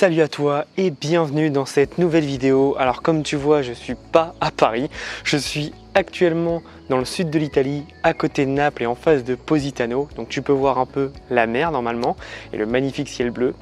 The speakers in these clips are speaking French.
Salut à toi et bienvenue dans cette nouvelle vidéo. Alors comme tu vois, je suis pas à Paris, je suis actuellement dans le sud de l'Italie, à côté de Naples et en face de Positano. Donc tu peux voir un peu la mer normalement et le magnifique ciel bleu.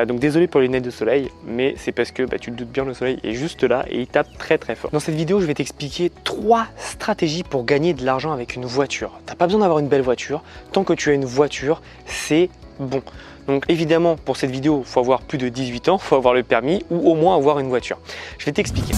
Donc désolé pour les lunettes de soleil, mais c'est parce que tu te doutes bien, le soleil est juste là et il tape très très fort. Dans cette vidéo, je vais t'expliquer 3 stratégies pour gagner de l'argent avec une voiture. T'as pas besoin d'avoir une belle voiture, tant que tu as une voiture, c'est bon. Donc évidemment, pour cette vidéo, il faut avoir plus de 18 ans, il faut avoir le permis ou au moins avoir une voiture. Je vais t'expliquer.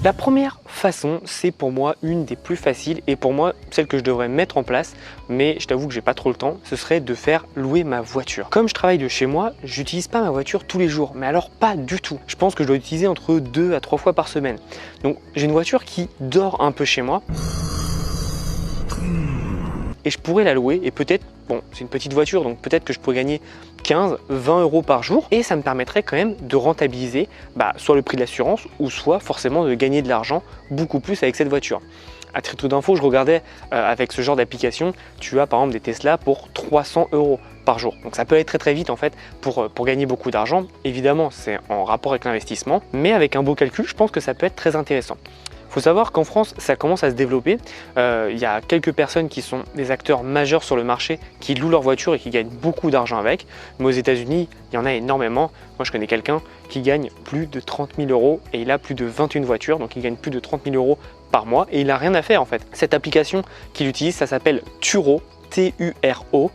La première façon, c'est pour moi une des plus faciles et pour moi celle que je devrais mettre en place, mais je t'avoue que j'ai pas trop le temps, ce serait de faire louer ma voiture. Comme je travaille de chez moi, j'utilise pas ma voiture tous les jours, mais alors pas du tout. Je pense que je dois l'utiliser entre 2 à 3 fois par semaine. Donc j'ai une voiture qui dort un peu chez moi et je pourrais la louer et peut-être, bon, c'est une petite voiture, donc peut-être que je pourrais gagner 15, 20 euros par jour et ça me permettrait quand même de rentabiliser soit le prix de l'assurance ou soit forcément de gagner de l'argent beaucoup plus avec cette voiture. À titre d'info, je regardais avec ce genre d'application, tu as par exemple des Tesla pour 300 euros par jour. Donc ça peut aller très très vite en fait pour gagner beaucoup d'argent. Évidemment, c'est en rapport avec l'investissement, mais avec un beau calcul, je pense que ça peut être très intéressant. Il faut savoir qu'en France, ça commence à se développer. Il y a quelques personnes qui sont des acteurs majeurs sur le marché qui louent leur voiture et qui gagnent beaucoup d'argent avec. Mais aux États-Unis, il y en a énormément. Moi, je connais quelqu'un qui gagne plus de 30 000 euros et il a plus de 21 voitures. Donc, il gagne plus de 30 000 euros par mois et il n'a rien à faire en fait. Cette application qu'il utilise, ça s'appelle Turo. T-U-R-O,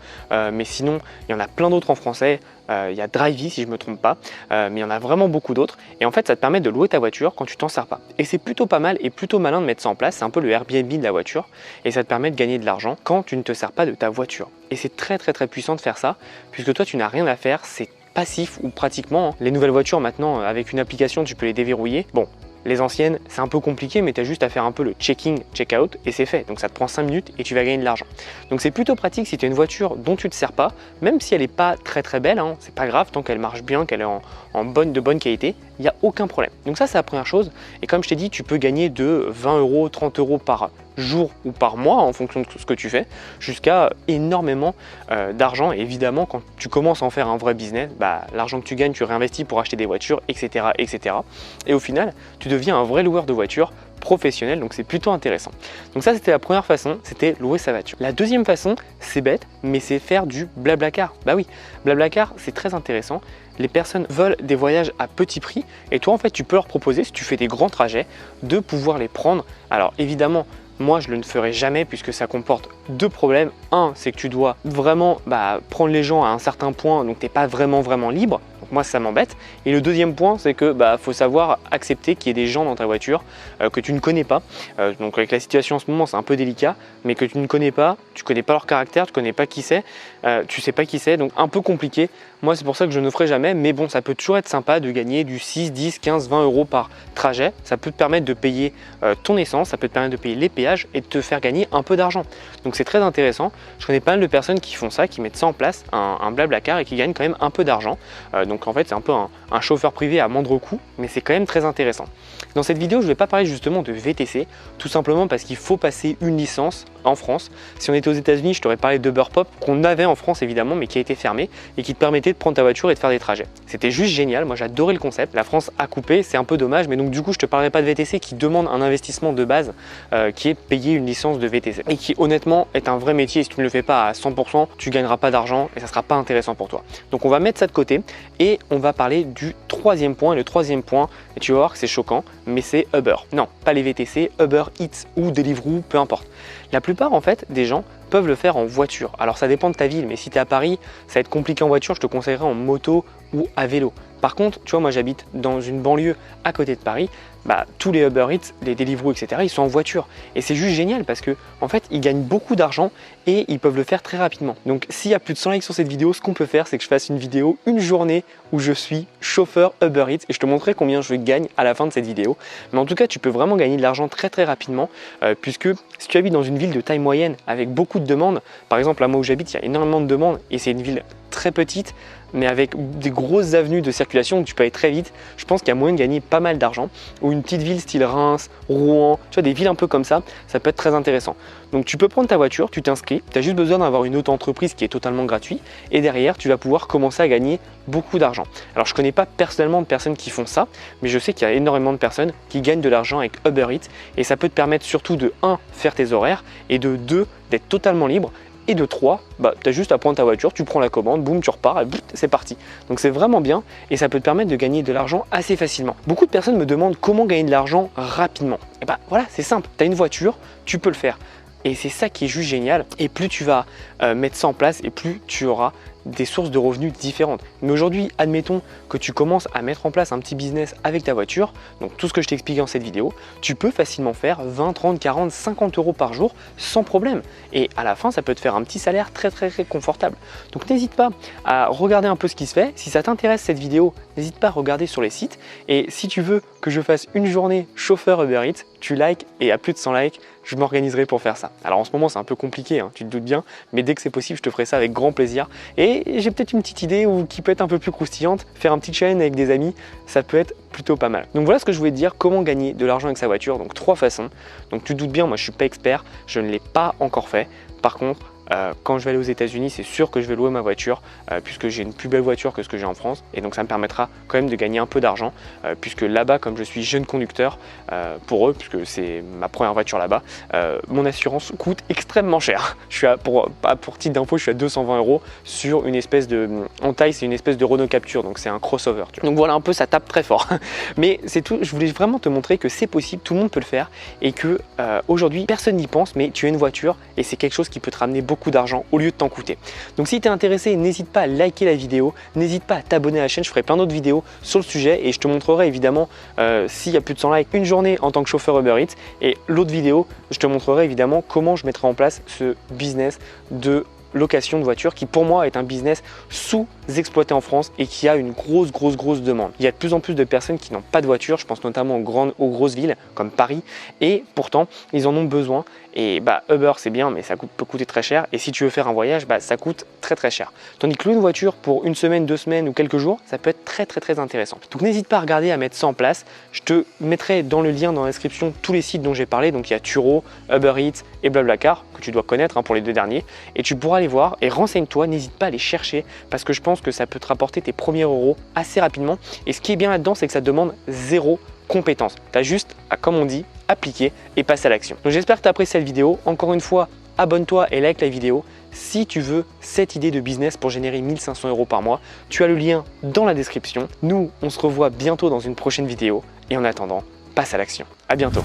mais sinon il y en a plein d'autres en français, il y a Drivey si je ne me trompe pas, mais il y en a vraiment beaucoup d'autres et en fait ça te permet de louer ta voiture quand tu t'en sers pas et c'est plutôt pas mal et plutôt malin de mettre ça en place, c'est un peu le Airbnb de la voiture et ça te permet de gagner de l'argent quand tu ne te sers pas de ta voiture et c'est très très très puissant de faire ça puisque toi tu n'as rien à faire, c'est passif ou pratiquement. Les nouvelles voitures maintenant avec une application tu peux les déverrouiller, bon. Les anciennes, c'est un peu compliqué, mais tu as juste à faire un peu le check-in, check-out et c'est fait. Donc ça te prend 5 minutes et tu vas gagner de l'argent. Donc c'est plutôt pratique si tu as une voiture dont tu ne te sers pas, même si elle n'est pas très très belle, hein, c'est pas grave, tant qu'elle marche bien, qu'elle est de bonne qualité, il n'y a aucun problème. Donc ça c'est la première chose. Et comme je t'ai dit, tu peux gagner de 20 euros, 30 euros par jour ou par mois en fonction de ce que tu fais, jusqu'à énormément d'argent. Et évidemment, quand tu commences à en faire un vrai business, l'argent que tu gagnes, tu réinvestis pour acheter des voitures, etc., etc. Et au final, tu deviens un vrai loueur de voitures professionnel, donc c'est plutôt intéressant. Donc ça c'était la première façon, c'était louer sa voiture. La deuxième façon, c'est bête, mais c'est faire du Blablacar. Bah oui, Blablacar c'est très intéressant. Les personnes veulent des voyages à petit prix et toi en fait tu peux leur proposer, si tu fais des grands trajets, de pouvoir les prendre. Alors évidemment, moi je ne le ferai jamais puisque ça comporte 2 problèmes. Un, c'est que tu dois vraiment prendre les gens à un certain point, donc tu n'es pas vraiment libre. Donc moi ça m'embête. Et le deuxième point, c'est que faut savoir accepter qu'il y ait des gens dans ta voiture que tu ne connais pas. Donc avec la situation en ce moment, c'est un peu délicat, mais que tu ne connais pas, tu connais pas leur caractère, tu connais pas qui c'est, tu sais pas qui c'est, donc un peu compliqué. Moi c'est pour ça que je ne ferai jamais, mais bon, ça peut toujours être sympa de gagner du 6, 10, 15, 20 euros par trajet. Ça peut te permettre de payer ton essence, ça peut te permettre de payer les péages et de te faire gagner un peu d'argent. Donc c'est très intéressant. Je connais pas mal de personnes qui font ça, qui mettent ça en place, un Blablacar et qui gagnent quand même un peu d'argent. Donc en fait c'est un peu un chauffeur privé à moindre coût, mais c'est quand même très intéressant. Dans cette vidéo je ne vais pas parler justement de VTC, tout simplement parce qu'il faut passer une licence en France. Si on était aux États-Unis, je t'aurais parlé d'Uberpop, qu'on avait en France évidemment, mais qui a été fermé et qui te permettait de prendre ta voiture et de faire des trajets. C'était juste génial, moi j'adorais le concept. La France a coupé, c'est un peu dommage, mais donc du coup je te parlerai pas de VTC qui demande un investissement de base qui est payer une licence de VTC et qui honnêtement est un vrai métier. Et si tu ne le fais pas à 100%, tu gagneras pas d'argent et ça sera pas intéressant pour toi. Donc on va mettre ça de côté et on va parler du troisième point. Et le troisième point, et tu vas voir que c'est choquant, mais c'est Uber. Non, pas les VTC, Uber Eats ou Deliveroo, peu importe. La plupart en fait des gens peuvent le faire en voiture. Alors ça dépend de ta ville, mais si tu es à Paris, ça va être compliqué en voiture, je te conseillerais en moto ou à vélo. Par contre, tu vois, moi j'habite dans une banlieue à côté de Paris, tous les Uber Eats, les Deliveroo, etc., ils sont en voiture. Et c'est juste génial parce que en fait, ils gagnent beaucoup d'argent et ils peuvent le faire très rapidement. Donc s'il y a plus de 100 likes sur cette vidéo, ce qu'on peut faire, c'est que je fasse une vidéo, une journée où je suis chauffeur Uber Eats et je te montrerai combien je gagne à la fin de cette vidéo. Mais en tout cas, tu peux vraiment gagner de l'argent très très rapidement puisque si tu habites dans une ville de taille moyenne avec beaucoup de demandes, par exemple là moi où j'habite, il y a énormément de demandes et c'est une ville très petite, mais avec des grosses avenues de circulation où tu peux aller très vite, je pense qu'il y a moyen de gagner pas mal d'argent. Ou une petite ville style Reims, Rouen, tu vois, des villes un peu comme ça peut être très intéressant. Donc tu peux prendre ta voiture, tu t'inscris, tu as juste besoin d'avoir une auto-entreprise qui est totalement gratuite et derrière tu vas pouvoir commencer à gagner beaucoup d'argent. Alors je connais pas personnellement de personnes qui font ça, mais je sais qu'il y a énormément de personnes qui gagnent de l'argent avec Uber Eats et ça peut te permettre surtout de 1, faire tes horaires et de 2, d'être totalement libre. Et de 3, tu as juste à prendre ta voiture, tu prends la commande, boum, tu repars et boum, c'est parti. Donc c'est vraiment bien et ça peut te permettre de gagner de l'argent assez facilement. Beaucoup de personnes me demandent comment gagner de l'argent rapidement. Et voilà, c'est simple, tu as une voiture, tu peux le faire. Et c'est ça qui est juste génial. Et plus tu vas mettre ça en place et plus tu auras des sources de revenus différentes. Mais aujourd'hui, admettons que tu commences à mettre en place un petit business avec ta voiture, donc tout ce que je t'ai expliqué dans cette vidéo, tu peux facilement faire 20, 30, 40, 50 euros par jour sans problème. Et à la fin, ça peut te faire un petit salaire très confortable. Donc n'hésite pas à regarder un peu ce qui se fait. Si ça t'intéresse cette vidéo, n'hésite pas à regarder sur les sites. Et si tu veux que je fasse une journée chauffeur Uber Eats, tu likes et à plus de 100 likes, je m'organiserai pour faire ça. Alors en ce moment, c'est un peu compliqué, hein, tu te doutes bien, mais dès que c'est possible, je te ferai ça avec grand plaisir. Et j'ai peut-être une petite idée qui peut être un peu plus croustillante, faire un petit challenge avec des amis, ça peut être plutôt pas mal. Donc voilà ce que je voulais te dire, comment gagner de l'argent avec sa voiture, donc 3 façons. Donc tu te doutes bien, moi je suis pas expert, je ne l'ai pas encore fait. Par contre, quand je vais aller aux États-Unis, c'est sûr que je vais louer ma voiture puisque j'ai une plus belle voiture que ce que j'ai en France et donc ça me permettra quand même de gagner un peu d'argent puisque là-bas, comme je suis jeune conducteur pour eux, puisque c'est ma première voiture là-bas, mon assurance coûte extrêmement cher. Je suis pour titre d'info, je suis à 220 euros sur une espèce de, en taille, c'est une espèce de Renault Capture, donc c'est un crossover. Donc voilà un peu, ça tape très fort. Mais c'est tout. Je voulais vraiment te montrer que c'est possible, tout le monde peut le faire et que aujourd'hui personne n'y pense, mais tu as une voiture et c'est quelque chose qui peut te ramener beaucoup d'argent au lieu de t'en coûter. Donc si tu es intéressé, n'hésite pas à liker la vidéo, n'hésite pas à t'abonner à la chaîne, je ferai plein d'autres vidéos sur le sujet et je te montrerai évidemment s'il y a plus de 100 likes, une journée en tant que chauffeur Uber Eats et l'autre vidéo, je te montrerai évidemment comment je mettrai en place ce business de location de voiture qui pour moi est un business sous-exploité en France et qui a une grosse demande. Il y a de plus en plus de personnes qui n'ont pas de voiture, je pense notamment aux grosses villes comme Paris et pourtant ils en ont besoin et Uber c'est bien mais ça peut coûter très cher et si tu veux faire un voyage ça coûte très cher. Tandis que louer une voiture pour une semaine, 2 semaines ou quelques jours ça peut être très intéressant. Donc n'hésite pas à regarder, à mettre ça en place. Je te mettrai dans le lien dans la description tous les sites dont j'ai parlé, donc il y a Turo, Uber Eats et Blablacar que tu dois connaître pour les 2 derniers et tu pourras les voir et renseigne-toi, n'hésite pas à les chercher parce que je pense que ça peut te rapporter tes premiers euros assez rapidement et ce qui est bien là-dedans c'est que ça demande 0 compétence. Tu as juste à, comme on dit, appliquer et passer à l'action. Donc j'espère que tu as apprécié cette vidéo. Encore une fois, abonne-toi et like la vidéo. Si tu veux cette idée de business pour générer 1500 euros par mois, tu as le lien dans la description. Nous, on se revoit bientôt dans une prochaine vidéo et en attendant, passe à l'action. À bientôt.